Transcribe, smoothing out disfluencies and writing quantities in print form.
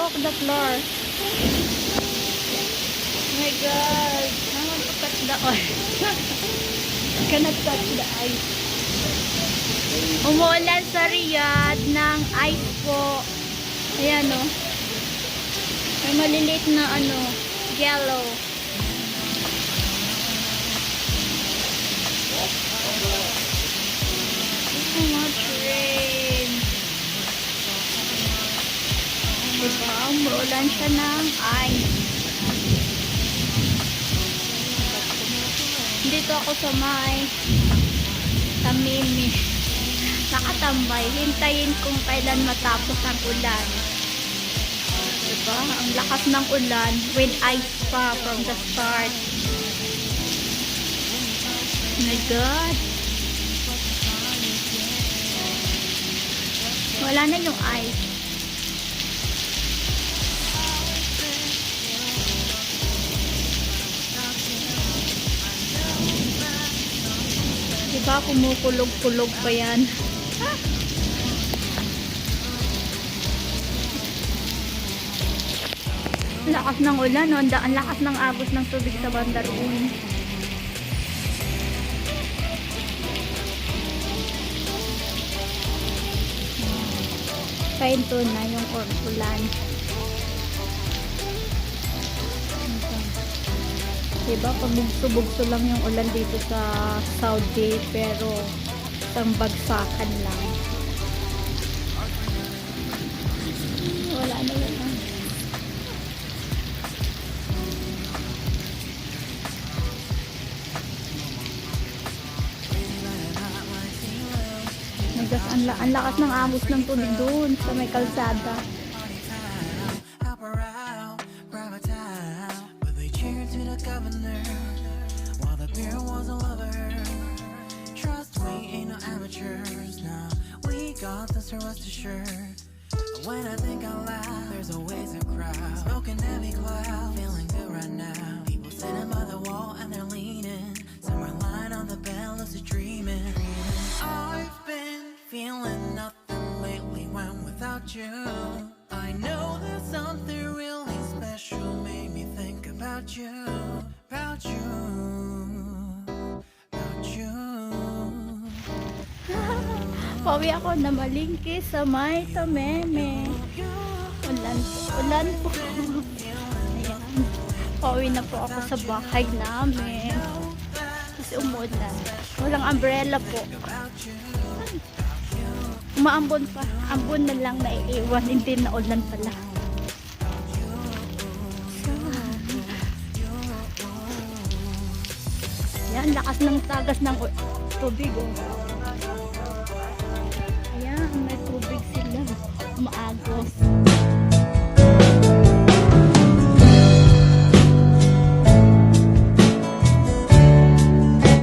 walk the floor. Oh my God. I want to touch the oil. Cannot touch the ice. Umuulan sa Riyadh ng ice po. Ayan o. May maliliit na yellow. So much rain. Diba? Umuulan siya ng ice. Dito ako sa may Tamimi. Nakatambay. Hintayin kung kailan matapos ang ulan. Diba? Ang lakas ng ulan with ice pa from the start. Oh my God. Wala na yung ice. Diba? Kumukulog-kulog pa yan. Lakas ng ulan, no? Ang lakas ng agos ng tubig sa banda roon. Pahinto na yung ulan. Diba? Pabugso-bugso lang yung ulan dito sa Saudi, pero isang bagsakan lang. Wala na yun. Ang lakas ng agos ng tubig doon sa may kalsada. When I think out loud, there's always a crowd smoking heavy cloud, feeling good right now. People sitting by the wall and they're leaning. Some are lying on the bed, lucid dreaming. I've been feeling nothing lately when without you. I know there's something really special made me think about you, about you, about you. Pauwi ako na malingki sa may Tameme. Ulan po. Ayan. Pauwi na po ako sa bahay namin. Kasi umulan. Walang umbrella po. Umaambon pa. Ambon na lang naiiwan. Hindi na ulan pala. Ayan, lakas ng tagas ng tubig. Ayan, may tubig sila. Umaagos.